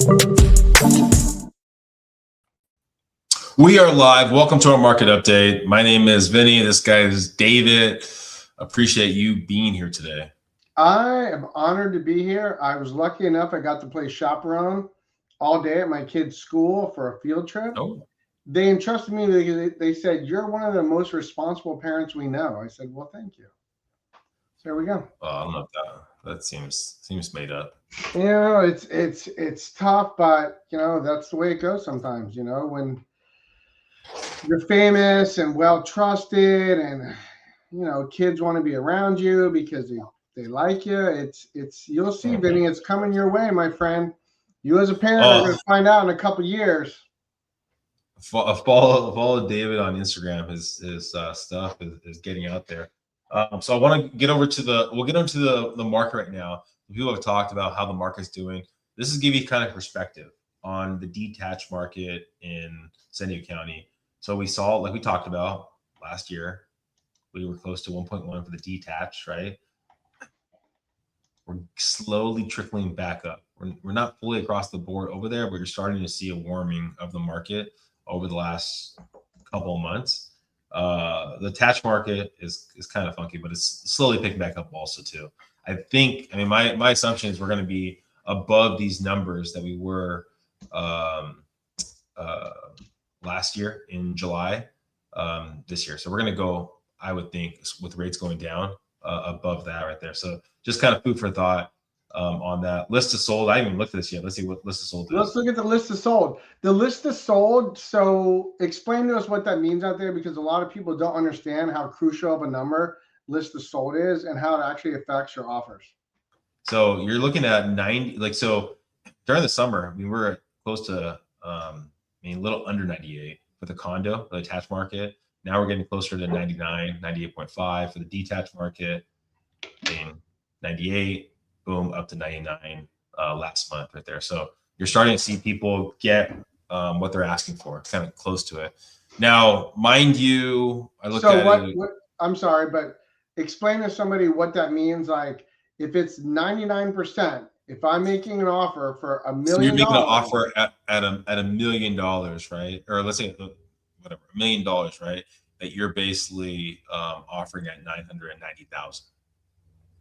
We are live. Welcome to our market update. My name is Vinnie. This guy is David. Appreciate you being here today. I am honored to be here. I was lucky enough I got to play chaperone all day at my kid's school for a field trip. Oh. They entrusted me because they said, "You're one of the most responsible parents we know." I said, "Well, thank you." So there we go. I don't know if that seems made up. You know, it's tough, but you know, that's the way it goes sometimes, you know, when you're famous and well trusted and you know, kids want to be around you because they like you. It's you'll see, Vinny, it's coming your way, my friend. You as a parent are going to find out in a couple years. Follow David on Instagram. His stuff is getting out there. So I want to get over to we'll get into the market right now. People have talked about how the market's doing. This is give you kind of perspective on the detached market in San Diego County. So we saw, like we talked about last year, we were close to 1.1 for the detached, right? We're slowly trickling back up. We're not fully across the board over there, but you're starting to see a warming of the market over the last couple of months. The attached market is kind of funky, but it's slowly picking back up also too. I mean, my assumption is we're going to be above these numbers that we were last year in July this year. So we're going to go, I would think, with rates going down above that right there. So just kind of food for thought on that. List of sold. I haven't even looked at this yet. Let's see what list of sold is. Let's look at the list of sold. The list of sold. So explain to us what that means out there, because a lot of people don't understand how crucial of a number list of sold is and how it actually affects your offers. So you're looking at 90, like, so during the summer, we were close to, a little under 98 for the condo, the attached market. Now we're getting closer to 99, 98.5 for the detached market, 98, boom, up to 99 last month right there. So you're starting to see people get what they're asking for, kind of close to it. Now, mind you, I looked at what I'm sorry, but explain to somebody what that means. Like if it's 99%, if I'm making an offer for $1 million, so you're making an offer at $1 million, right? Or let's say whatever, $1 million, right? That you're basically offering at 990,000,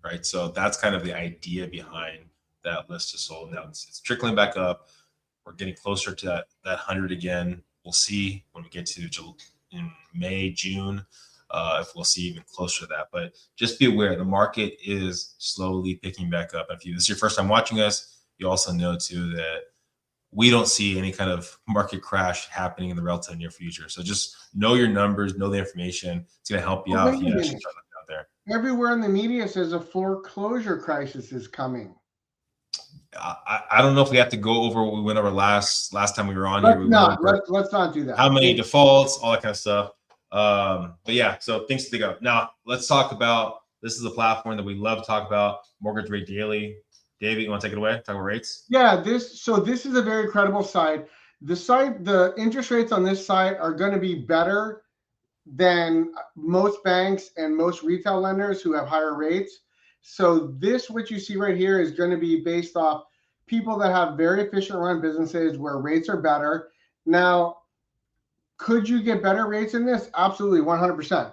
right? So that's kind of the idea behind that list of sold. Now it's trickling back up. We're getting closer to that 100 again. We'll see when we get to in May, June, if we'll see even closer to that. But just be aware, the market is slowly picking back up. If this is your first time watching us, you also know too that we don't see any kind of market crash happening in the relative near future. So just know your numbers, know the information. It's going to help you out if you actually start looking out there. Everywhere in the media says a foreclosure crisis is coming. I don't know if we have to go over what we went over last time we were on here. Let's not do that. How many defaults, all that kind of stuff. But yeah, so things to think of. Now let's talk about, this is a platform that we love to talk about, Mortgage Rate Daily. David, you want to take it away? Talk about rates? Yeah, this is a very credible site. The interest rates on this site are going to be better than most banks and most retail lenders who have higher rates. So what you see right here is going to be based off people that have very efficient run businesses where rates are better. Now, could you get better rates in this? Absolutely, 100%.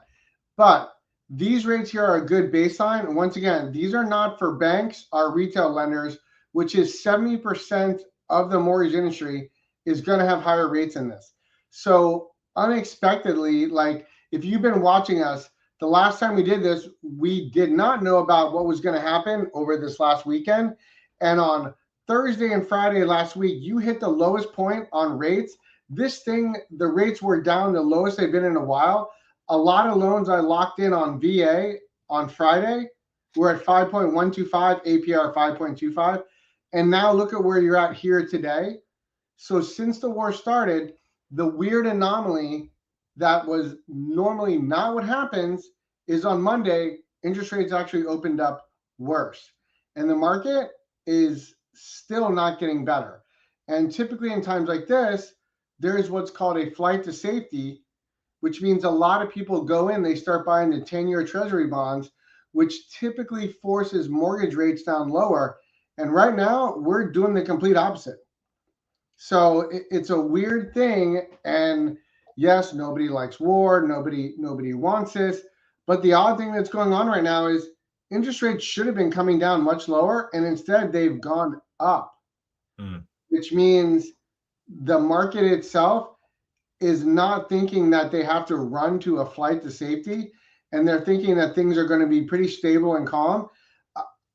But these rates here are a good baseline. And once again, these are not for banks or retail lenders, which is 70% of the mortgage industry is going to have higher rates in this. So unexpectedly, like if you've been watching us, the last time we did this, we did not know about what was going to happen over this last weekend. And on Thursday and Friday last week, you hit the lowest point on rates. The rates were down the lowest they've been in a while. A lot of loans I locked in on VA on Friday were at 5.125, APR 5.25. And now look at where you're at here today. So since the war started, the weird anomaly that was normally not what happens is on Monday, interest rates actually opened up worse. And the market is still not getting better. And typically in times like this, there is what's called a flight to safety, which means a lot of people go in, they start buying the 10-year treasury bonds, which typically forces mortgage rates down lower. And right now we're doing the complete opposite. So it's a weird thing. And yes, nobody likes war. Nobody wants this. But the odd thing that's going on right now is interest rates should have been coming down much lower, and instead they've gone up, Mm. which means the market itself is not thinking that they have to run to a flight to safety, and they're thinking that things are going to be pretty stable and calm.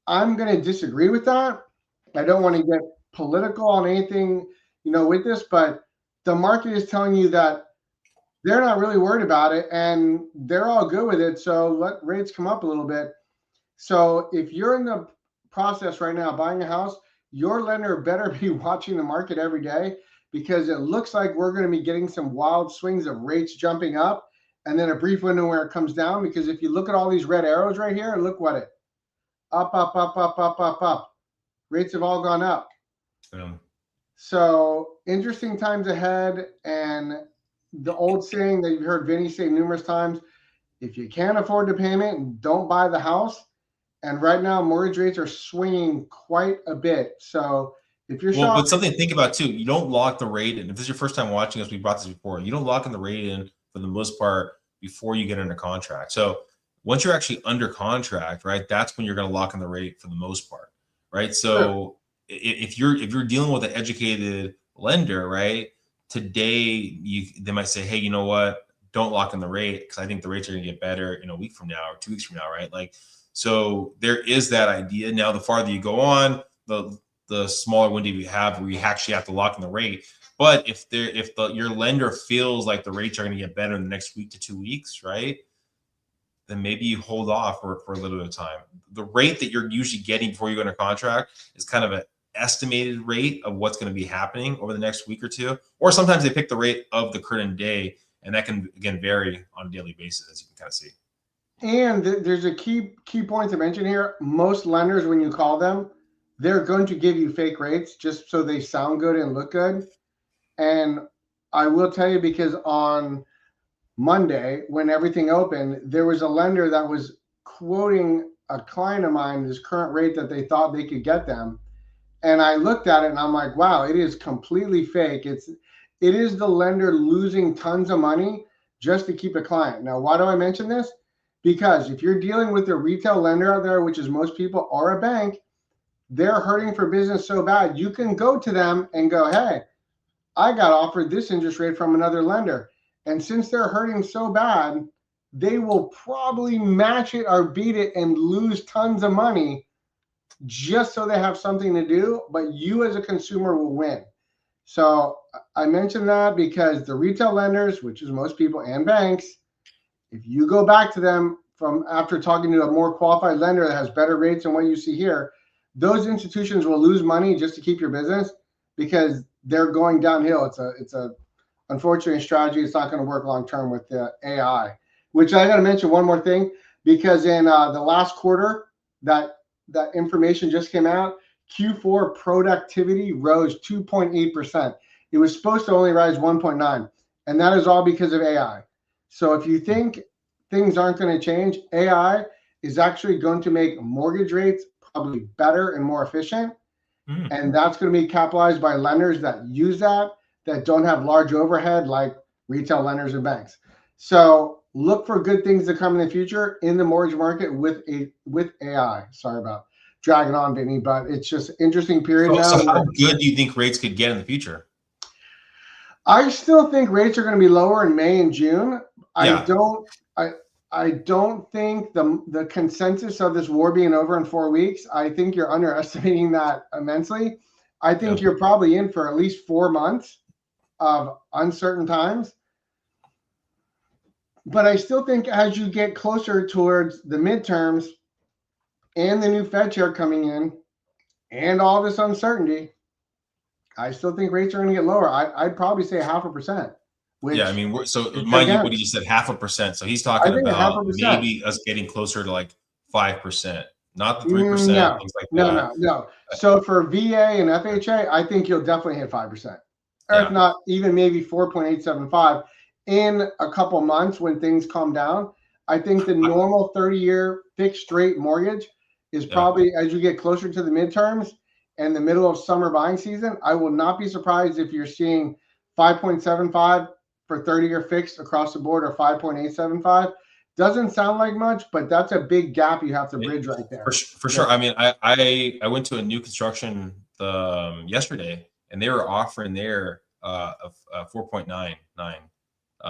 I'm going to disagree with that. I don't want to get political on anything, with this, but the market is telling you that they're not really worried about it and they're all good with it. So let rates come up a little bit. So if you're in the process right now buying a house, your lender better be watching the market every day, because it looks like we're going to be getting some wild swings of rates jumping up and then a brief window where it comes down. Because if you look at all these red arrows right here, look what it up, up, up, up, up, up, up. Rates have all gone up. So interesting times ahead. And the old saying that you've heard Vinnie say numerous times, if you can't afford the payment, don't buy the house. And right now, mortgage rates are swinging quite a bit. So if you're Well, shopping, but something to think about too, you don't lock the rate in. If this is your first time watching us, we brought this before, you don't lock in the rate in for the most part before you get under contract. So once you're actually under contract, right, that's when you're going to lock in the rate for the most part, right? So if you're dealing with an educated lender, right, today they might say, hey, you know what, don't lock in the rate because I think the rates are going to get better in a week from now or 2 weeks from now, right? Like, so there is that idea. Now, the farther you go on, the smaller window you have where you actually have to lock in the rate. But if your lender feels like the rates are going to get better in the next week to 2 weeks, right, then maybe you hold off for a little bit of time. The rate that you're usually getting before you go under contract is kind of an estimated rate of what's going to be happening over the next week or two. Or sometimes they pick the rate of the current day, and that can, again, vary on a daily basis, as you can kind of see. And there's a key point to mention here. Most lenders, when you call them, they're going to give you fake rates just so they sound good and look good. And I will tell you, because on Monday, when everything opened, there was a lender that was quoting a client of mine this current rate that they thought they could get them. And I looked at it and I'm like, wow, it is completely fake. It is the lender losing tons of money just to keep a client. Now, why do I mention this? Because if you're dealing with a retail lender out there, which is most people, or a bank, they're hurting for business so bad, you can go to them and go, hey, I got offered this interest rate from another lender. And since they're hurting so bad, they will probably match it or beat it and lose tons of money just so they have something to do. But you as a consumer will win. So I mentioned that because the retail lenders, which is most people, and banks, if you go back to them from after talking to a more qualified lender that has better rates than what you see here, those institutions will lose money just to keep your business because they're going downhill. It's a unfortunate strategy. It's not going to work long term with the AI. Which I got to mention one more thing, because in the last quarter, that information just came out. Q4 productivity rose 2.8%. It was supposed to only rise 1.9, and that is all because of AI. So if you think things aren't going to change, AI is actually going to make mortgage rates probably better and more efficient. And that's going to be capitalized by lenders that use that don't have large overhead like retail lenders and banks. So look for good things to come in the future in the mortgage market with AI. Sorry about dragging on, Vinny, but it's just an interesting period now. So how good do you think rates could get in the future? I still think rates are going to be lower in May and June. Yeah. I don't think the consensus of this war being over in 4 weeks, I think you're underestimating that immensely. I think you're probably in for at least 4 months of uncertain times. But I still think as you get closer towards the midterms and the new Fed chair coming in and all this uncertainty, I still think rates are going to get lower. I'd probably say 0.5%. Which, yeah, I mean, so mind you, what he just said, 0.5%. So he's talking about maybe us getting closer to like 5%, not the 3%, things like that. No. So for VA and FHA, I think you'll definitely hit 5%, or if not, even maybe 4.875 in a couple months when things calm down. I think the normal 30-year fixed rate mortgage is probably, as you get closer to the midterms and the middle of summer buying season, I will not be surprised if you're seeing 5.75 for 30-year fixed across the board or 5.875. Doesn't sound like much, but that's a big gap you have to bridge right there. For sure. I mean, I went to a new construction yesterday, and they were offering their 4.99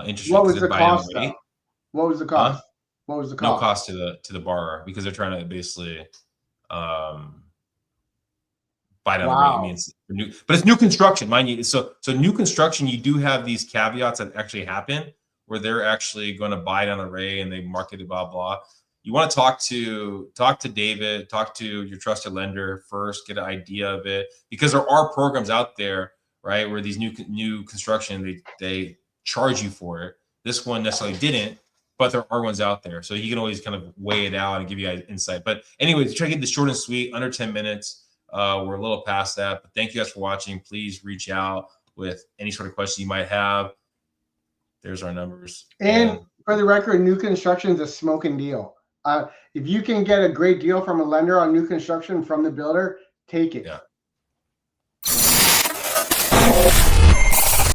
interest rate. What was the cost? What was the cost? What was the cost? No cost to the borrower, because they're trying to basically buy down the rate. Means new, but it's new construction, mind you. So new construction, you do have these caveats that actually happen where they're actually going to buy down the rate and they market it, blah blah. You want to talk to David, talk to your trusted lender first, get an idea of it, because there are programs out there, right, where these new construction they charge you for it. This one necessarily didn't, but there are ones out there, so you can always kind of weigh it out and give you guys insight. But anyways, try to get this short and sweet, under 10 minutes. We're a little past that, but thank you guys for watching. Please reach out with any sort of question you might have. There's our numbers. And for the record, new construction is a smoking deal. If you can get a great deal from a lender on new construction from the builder, take it. Yeah.